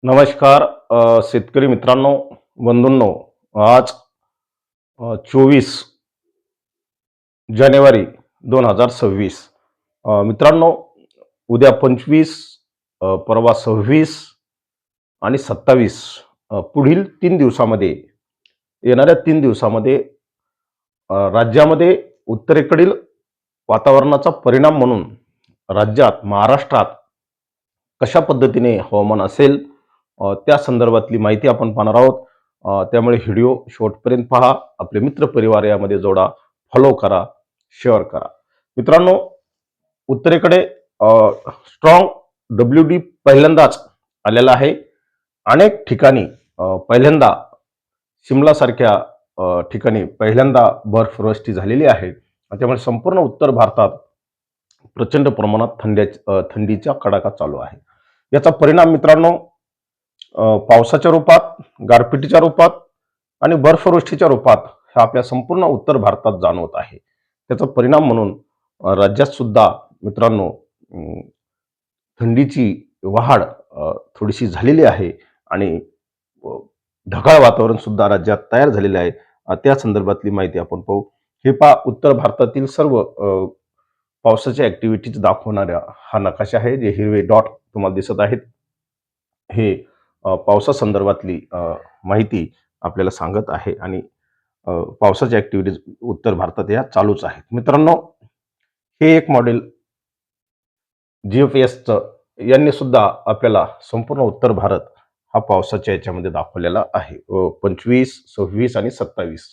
नमस्कार शेतकरी मित्रांनो, बंधूंनो. आज 24 जानेवारी 2026. मित्रांनो, उद्या 25, परवा 26 आणि 27, पुढील 3 दिवसामध्ये, येणाऱ्या 3 दिवसामध्ये राज्यामध्ये उत्तरेकडील वातावरणाचा परिणाम म्हणून राज्यात महाराष्ट्रात कशा पद्धतीने हवामान असेल, त्या संदर्भातली माहिती आपण पाहणार आहोत. त्यामुळे व्हिडिओ शेवटपर्यंत पहा, आपले मित्र परिवार यामध्ये जोडा, फॉलो करा, शेअर करा. मित्रांनो, उत्तरेकडे स्ट्रॉंग WD पहिल्यांदाच आलेला आहे. अनेक ठिकाणी पहिल्यांदा शिमला सारख्या ठिकाणी पहिल्यांदा बर्फवृष्टी झालेली आहे. त्यामुळे संपूर्ण उत्तर भारतात प्रचंड प्रमाणात थंडीचा कडाका चालू आहे. याचा परिणाम मित्रांनो पावसाच्या रूपात, गारपिटीच्या रूपात आणि बर्फवृष्टीच्या रूपात हा आपल्या संपूर्ण उत्तर भारतात जाणवत आहे. त्याचा परिणाम म्हणून राज्यात सुद्धा मित्रांनो थंडीची वाढ थोडीशी झालेली आहे आणि ढगाळ वातावरण सुद्धा राज्यात तयार झालेले आहे. त्या संदर्भातली माहिती आपण पाहू. हे पहा, उत्तर भारतातील सर्व पावसाच्या ऍक्टिव्हिटीज दाखवणाऱ्या हा नकाशा आहे. जे हिरवे डॉट तुम्हाला दिसत आहेत, हे पावसासंदर्भातली माहिती आपल्याला सांगत आहे आणि पावसाच्या ऍक्टिव्हिटीज उत्तर भारतात या चालूच आहेत. मित्रांनो, हे एक मॉडेल GFSचं यांनी सुद्धा आपल्याला संपूर्ण उत्तर भारत हा पावसाच्या याच्यामध्ये दाखवलेला आहे. 25, 26 आणि 27.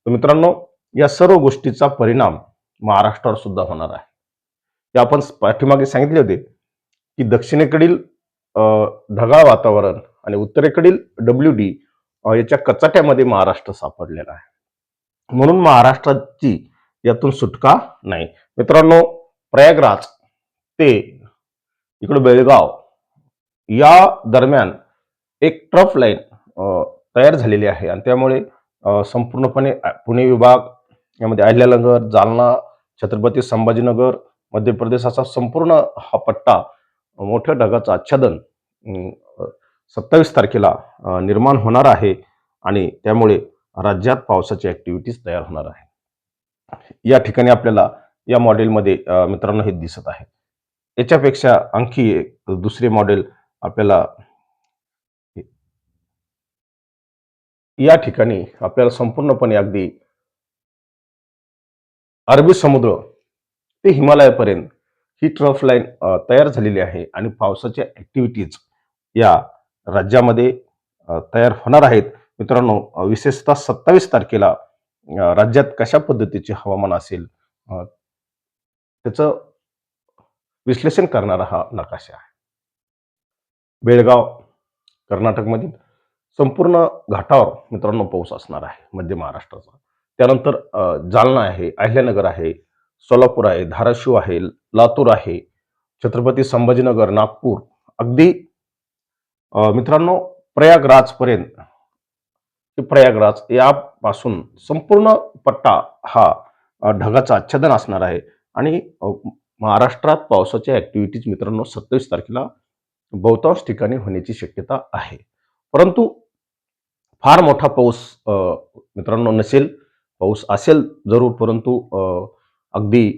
तर मित्रांनो, या सर्व गोष्टीचा परिणाम महाराष्ट्रावर सुद्धा होणार आहे. ते आपण पाठीमागे सांगितले होते की दक्षिणेकडील ढगाळ वातावरण आणि उत्तरेकडील WD याच्या कचाट्यामध्ये महाराष्ट्र सापडलेला आहे. म्हणून महाराष्ट्राची यातून सुटका नाही. मित्रांनो, प्रयागराज ते इकडे बेळगाव या दरम्यान एक ट्रफ लाईन तयार झालेली आहे आणि त्यामुळे संपूर्णपणे पुणे विभाग यामध्ये अहिल्यानगर, जालना, छत्रपती संभाजीनगर, मध्य प्रदेशाचा संपूर्ण हा पट्टा मोठ्या ढगाचं आच्छादन 27 तारखेला निर्माण होणार आहे आणि त्यामुळे राज्यात पावसाची ऍक्टिव्हिटीज तयार होणार आहे. या ठिकाणी आपल्याला या मॉडेलमध्ये मित्रांनो हे दिसत आहे. याच्यापेक्षा आणखी एक दुसरे मॉडेल आपल्याला या ठिकाणी आपल्याला संपूर्णपणे अगदी अरबी समुद्र ते हिमालयापर्यंत ही ट्रफ लाईन तयार झालेली आहे आणि पावसाच्या ऍक्टिव्हिटीज या राज्यामध्ये तयार होणार आहेत. मित्रांनो, विशेषतः 27 तारखेला राज्यात कशा पद्धतीचे हवामान असेल त्याचं विश्लेषण करणारा हा नकाशा आहे. बेळगाव कर्नाटकमधील संपूर्ण घाटावर मित्रांनो पाऊस असणार आहे मध्य महाराष्ट्राचा. त्यानंतर जालना आहे, अहिल्यानगर आहे, सोलापूर आहे, धाराशिव आहे, लातूर आहे, छत्रपती संभाजीनगर, नागपूर, अगदी मित्रांनो प्रयागराजपर्यंत. प्रयागराज यापासून संपूर्ण पट्टा हा ढगाचं आच्छादन असणार आहे आणि महाराष्ट्रात पावसाच्या ऍक्टिव्हिटीज मित्रांनो 27 तारखेला बहुतांश ठिकाणी होण्याची शक्यता आहे. परंतु फार मोठा पाऊस मित्रांनो नसेल. पाऊस असेल जरूर, परंतु अगदी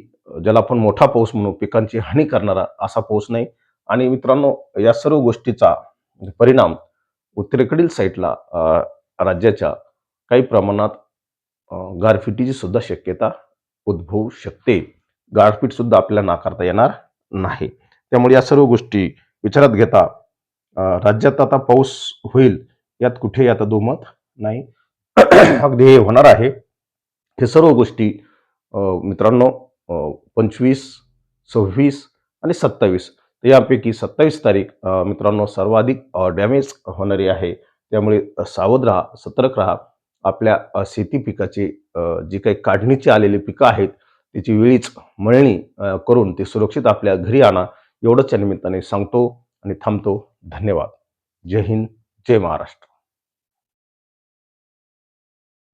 ज्याला आपण मोठा पाऊस म्हणू, पिकांची हानी करणारा असा पाऊस नाही. आणि मित्रांनो, या सर्व गोष्टीचा परिणाम उत्तरेकडील साईडला राज्याच्या काही प्रमाणात गारपिटीची सुद्धा शक्यता उद्भवू शकते. गारपीट सुद्धा आपल्याला नाकारता येणार नाही. त्यामुळे या सर्व गोष्टी विचारात घेता राज्यात आता पाऊस होईल यात कुठेही आता दुमत नाही. अगदी हे होणार आहे. हे सर्व गोष्टी मित्रांनो 25, 26 आणि 27 यापैकी 27 तारीख मित्रांनो सर्वाधिक डॅमेज होणारी आहे. त्यामुळे सावध राहा, सतर्क राहा. आपल्या शेती पिकाची जी काही काढणीची आलेली पिकं आहेत त्याची वेळीच मळणी करून ते सुरक्षित आपल्या घरी आणा. एवढंच या निमित्ताने सांगतो आणि थांबतो. धन्यवाद. जय हिंद, जय महाराष्ट्र.